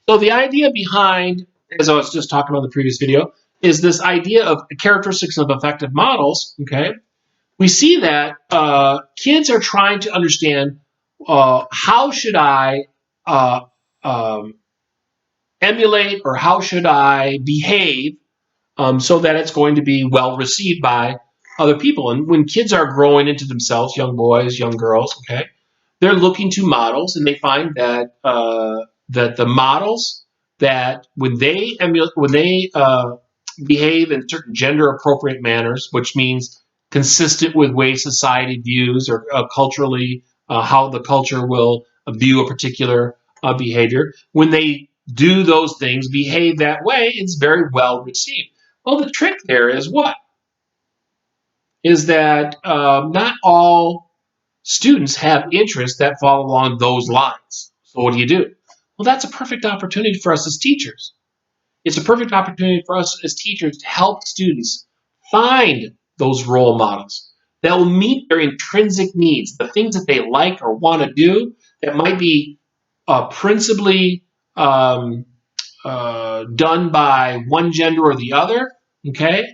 So the idea behind, as I was just talking about in the previous video, is this idea of characteristics of effective models. Okay, we see that kids are trying to understand how should I uh, um, emulate or how should I behave so that it's going to be well received by other people. And when kids are growing into themselves, young boys, young girls, okay, they're looking to models, and they find that that the models that when they behave in certain gender appropriate manners, which means consistent with way society views or culturally how the culture will view a particular behavior, when they do those things, behave that way, it's very well received. Well, the trick there is what? Is that not all students have interests that fall along those lines. So what do? Well, that's a perfect opportunity for us as teachers. It's a perfect opportunity for us as teachers to help students find those role models that will meet their intrinsic needs, the things that they like or want to do that might be principally um, done by one gender or the other, okay?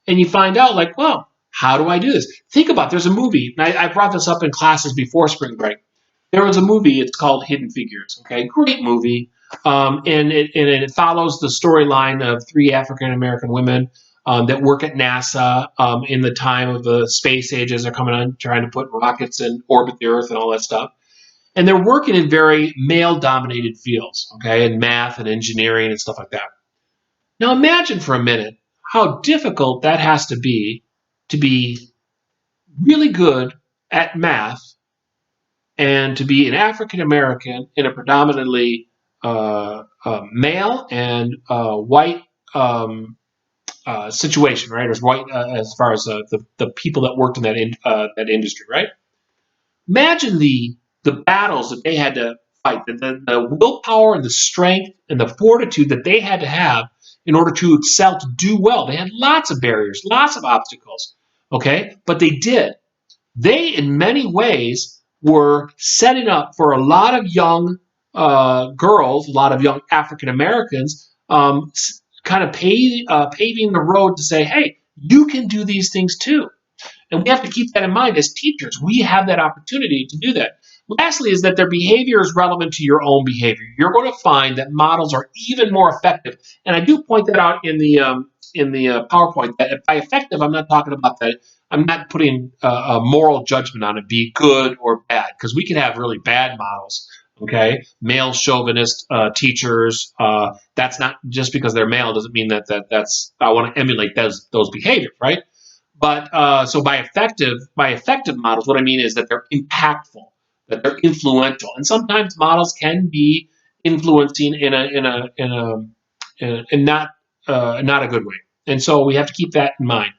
And you find out, like, well, how do I do this? Think about, there's a movie, and I brought this up in classes before spring break. There was a movie, it's called Hidden Figures, okay? Great movie. And it follows the storyline of three African American women that work at NASA in the time of the space age as they're coming on, trying to put rockets in orbit the Earth and all that stuff. And they're working in very male-dominated fields, okay, in math and engineering and stuff like that. Now imagine for a minute how difficult that has to be really good at math and to be an African American in a predominantly male and white situation, right? As white as far as the people that worked in that industry, right? Imagine the battles that they had to fight, the willpower and the strength and the fortitude that they had to have in order to excel, to do well. They had lots of barriers, lots of obstacles, okay? But they did. They, in many ways, were setting up for a lot of young girls, a lot of young African Americans, kind of paving the road to say, hey, you can do these things too. And we have to keep that in mind as teachers. We have that opportunity to do that. Lastly, is that their behavior is relevant to your own behavior. You're going to find that models are even more effective. And I do point that out in the PowerPoint. That by effective, I'm not talking about that. I'm not putting a moral judgment on it, be good or bad, because we can have really bad models. Okay, male chauvinist teachers. That's not just because they're male doesn't mean that's I want to emulate those behaviors, right? But so by effective models, what I mean is that they're impactful, that they're influential, and sometimes models can be influencing in not a good way. And so we have to keep that in mind.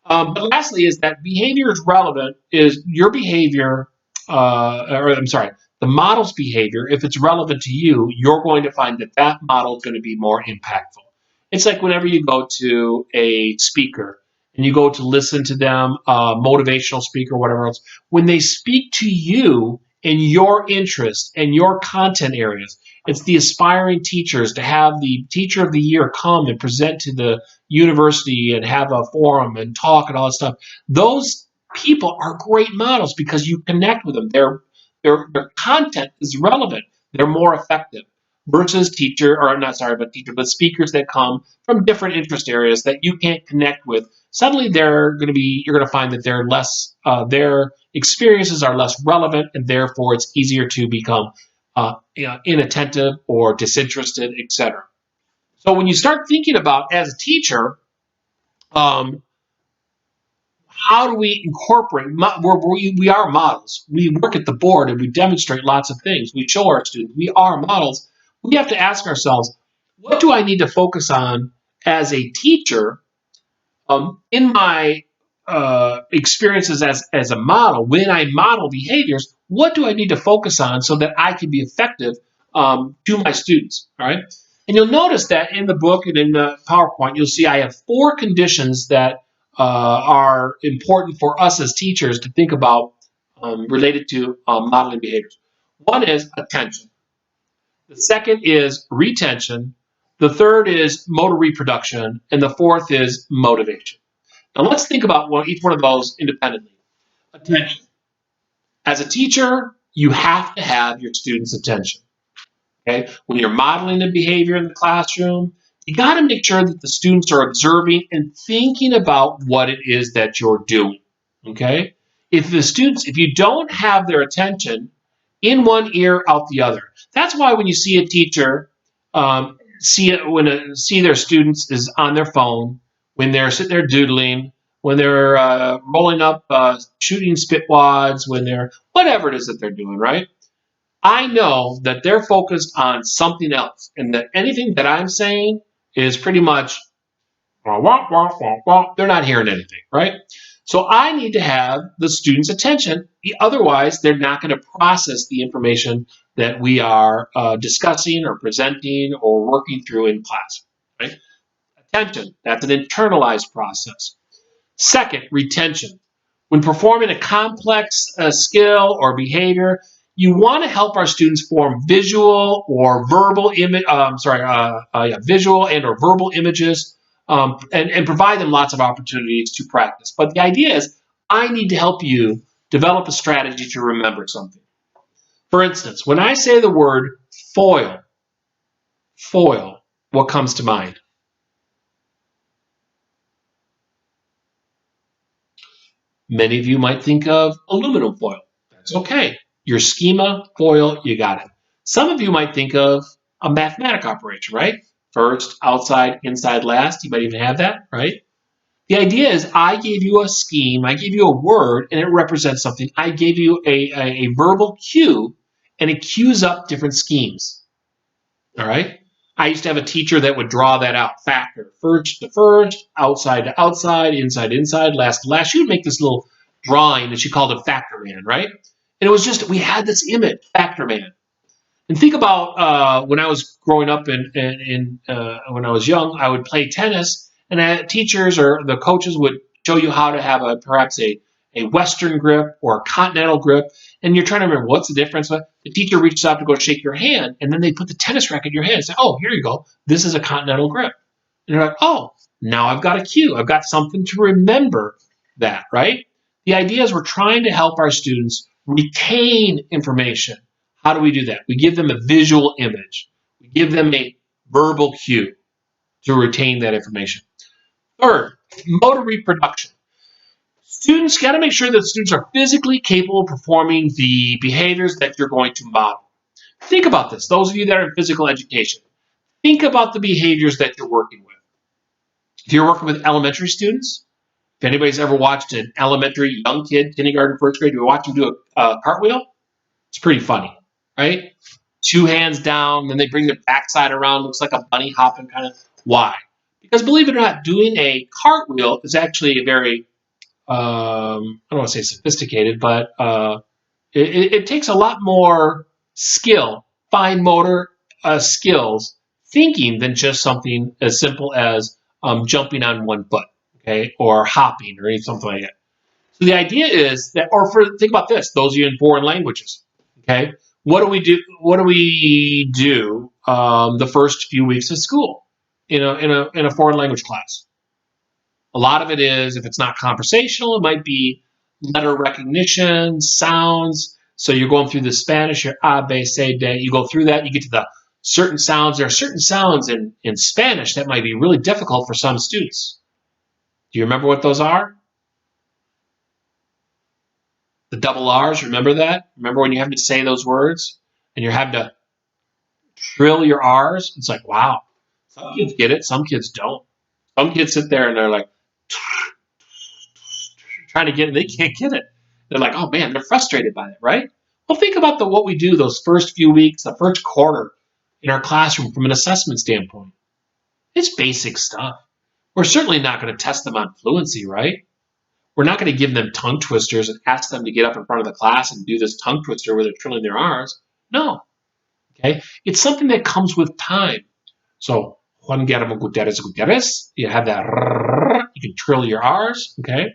But lastly, is that behavior is relevant. Is your behavior, or I'm sorry, the model's behavior, if it's relevant to you, you're going to find that that model is going to be more impactful. It's like whenever you go to a speaker and you go to listen to them, motivational speaker, whatever else, when they speak to you in your interest and your content areas, it's the aspiring teachers to have the teacher of the year come and present to the university and have a forum and talk and all that stuff. Those people are great models because you connect with them. Their content is relevant. They're more effective versus teacher, or I'm not sorry, but teacher, but speakers that come from different interest areas that you can't connect with. Suddenly, you're going to find that they're less, their experiences are less relevant, and therefore it's easier to become inattentive or disinterested, etc. So when you start thinking about as a teacher, um, how do we incorporate? We are models. We work at the board and we demonstrate lots of things. We show our students we are models. We have to ask ourselves, what do I need to focus on as a teacher in my experiences as a model? When I model behaviors, what do I need to focus on so that I can be effective to my students? All right. And you'll notice that in the book and in the PowerPoint, you'll see I have 4 conditions that are important for us as teachers to think about related to modeling behaviors. One is attention. The second is retention. The third is motor reproduction. And the fourth is motivation. Now let's think about each one of those independently. Attention. As a teacher, you have to have your students' attention. Okay? When you're modeling the behavior in the classroom, you got to make sure that the students are observing and thinking about what it is that you're doing. Okay? If you don't have their attention, in one ear, out the other. That's why when you see a teacher see their students is on their phone, when they're sitting there doodling, when they're rolling up, shooting spit wads, when they're whatever it is that they're doing, right? I know that they're focused on something else, and that anything that I'm saying is pretty much wah, wah, wah, wah, wah. They're not hearing anything, right? So I need to have the students' attention. Otherwise, they're not going to process the information that we are discussing or presenting or working through in class, right? Attention, that's an internalized process. Second, retention. When performing a complex skill or behavior, you want to help our students form visual or verbal visual and or verbal images, and provide them lots of opportunities to practice. But the idea is, I need to help you develop a strategy to remember something. For instance, when I say the word foil, what comes to mind? Many of you might think of aluminum foil. That's okay. Your schema, foil, you got it. Some of you might think of a mathematic operation, right? First, outside, inside, last. You might even have that, right? The idea is I gave you a scheme, I gave you a word, and it represents something. I gave you a verbal cue, and it cues up different schemes. All right? I used to have a teacher that would draw that out. Factor, first to first, outside to outside, inside to inside, last to last. She would make this little drawing that she called it Factor Man, right? And it was just, we had this image, Factor Man. And think about when I was growing up and when I was young, I would play tennis, and teachers or the coaches would show you how to have perhaps a Western grip or a continental grip, and you're trying to remember what's the difference. The teacher reaches out to go shake your hand, and then they put the tennis racket in your hand and say, "Oh, here you go. This is a continental grip." And you're like, "Oh, now I've got a cue. I've got something to remember that, right?" The idea is we're trying to help our students retain information. How do we do that? We give them a visual image. We give them a verbal cue to retain that information. Third, motor reproduction. Students got to make sure that students are physically capable of performing the behaviors that you're going to model. Think about this. Those of you that are in physical education, think about the behaviors that you're working with. If you're working with elementary students, if anybody's ever watched an elementary young kid, kindergarten, first grade, you watch them do a cartwheel, it's pretty funny, right? Two hands down, then they bring their backside around, looks like a bunny hopping kind of. Why? Because believe it or not, doing a cartwheel is actually a very, I don't want to say sophisticated, but it takes a lot more skill, fine motor skills, thinking than just something as simple as jumping on one foot, okay, or hopping or something like that. So the idea is that, think about this, those of you in foreign languages, okay, what do we do? What do we do the first few weeks of school in a foreign language class? A lot of it is, if it's not conversational, it might be letter recognition, sounds. So you're going through the Spanish, your a, b, c, d. You go through that, you get to the certain sounds. There are certain sounds in Spanish that might be really difficult for some students. Do you remember what those are? The double R's, remember that? Remember when you have to say those words and you're having to trill your R's? It's like, wow. Some kids get it, some kids don't. Some kids sit there and they're like, trying to get it, they can't get it. They're like, oh man, they're frustrated by it, right? Well, think about what we do those first few weeks, the first quarter in our classroom from an assessment standpoint. It's basic stuff. We're certainly not going to test them on fluency, right? We're not going to give them tongue twisters and ask them to get up in front of the class and do this tongue twister where they're trilling their R's. No. Okay? It's something that comes with time. So, Juan Guillermo Gutierrez, you have that, you can trill your R's, okay?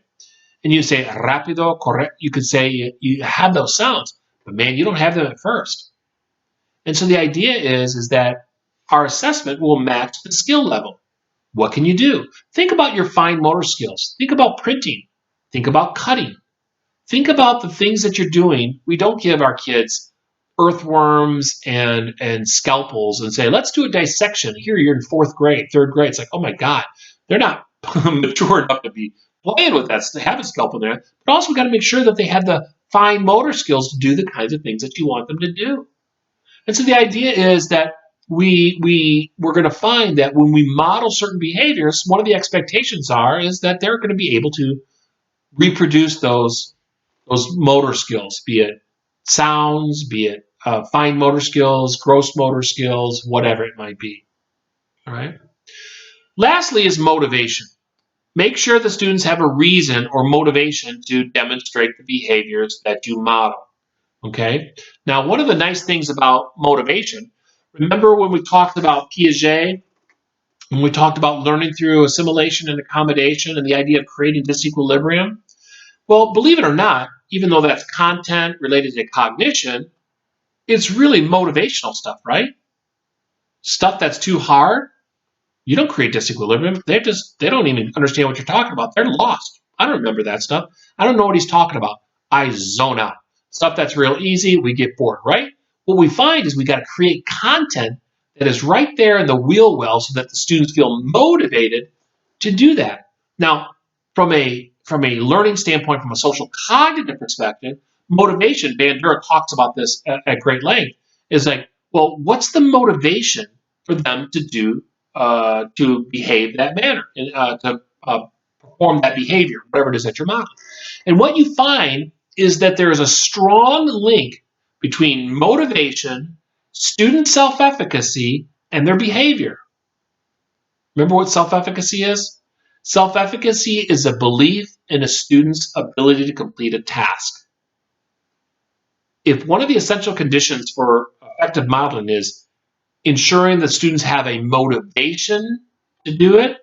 And you say rápido, correcto. You could say you have those sounds, but man, you don't have them at first. And so the idea is that our assessment will match the skill level. What can you do? Think about your fine motor skills. Think about printing. Think about cutting. Think about the things that you're doing. We don't give our kids earthworms and scalpels and say, let's do a dissection. Here you're in fourth grade, third grade. It's like, oh my God, they're not mature enough to be playing with that, to have a scalpel there. But also, we got to make sure that they have the fine motor skills to do the kinds of things that you want them to do. And so the idea is that we're going to find that when we model certain behaviors, one of the expectations is that they're going to be able to reproduce those motor skills, be it sounds, be it fine motor skills, gross motor skills, whatever it might be. All right. Lastly is motivation. Make sure the students have a reason or motivation to demonstrate the behaviors that you model. Okay. Now, one of the nice things about motivation, remember when we talked about Piaget, when we talked about learning through assimilation and accommodation and the idea of creating disequilibrium? Well, believe it or not, even though that's content related to cognition, it's really motivational stuff, right? Stuff that's too hard, you don't create disequilibrium. They don't even understand what you're talking about. They're lost. I don't remember that stuff. I don't know what he's talking about. I zone out. Stuff that's real easy, we get bored, right? What we find is we got to create content that is right there in the wheel well so that the students feel motivated to do that. Now, from a learning standpoint, from a social cognitive perspective, motivation, Bandura talks about this at great length, is like, well, what's the motivation for them to behave that manner, to perform that behavior, whatever it is that you're modeling? And what you find is that there is a strong link between motivation, student self-efficacy, and their behavior. Remember what self-efficacy is? Self-efficacy is a belief in a student's ability to complete a task. If one of the essential conditions for effective modeling is ensuring that students have a motivation to do it,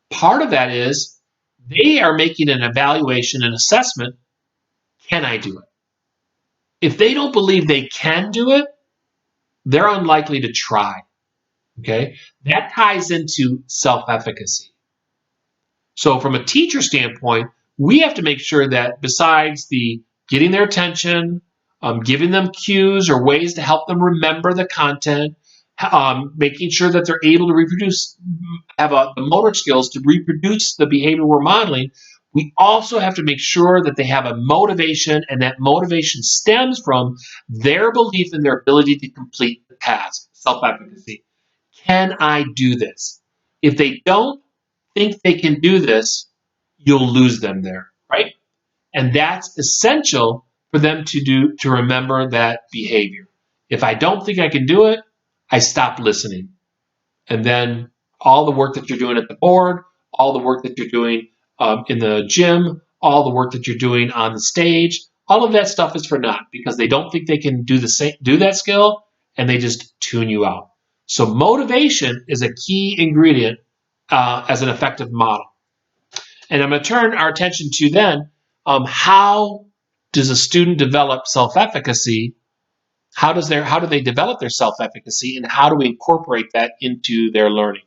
part of that is they are making an evaluation and assessment. Can I do it? If they don't believe they can do it, they're unlikely to try. Okay? That ties into self-efficacy. So from a teacher standpoint, we have to make sure that besides the getting their attention, giving them cues or ways to help them remember the content, making sure that they're able to reproduce, have the motor skills to reproduce the behavior we're modeling, we also have to make sure that they have a motivation, and that motivation stems from their belief in their ability to complete the task, self-efficacy. Can I do this? If they don't think they can do this, you'll lose them there, right? And that's essential for them to remember that behavior. If I don't think I can do it, I stop listening. And then all the work that you're doing at the board, all the work that you're doing in the gym, all the work that you're doing on the stage, all of that stuff is for naught because they don't think they can do that skill, and they just tune you out. So motivation is a key ingredient as an effective model. And I'm going to turn our attention to then how does a student develop self-efficacy? How do they develop their self-efficacy, and how do we incorporate that into their learning?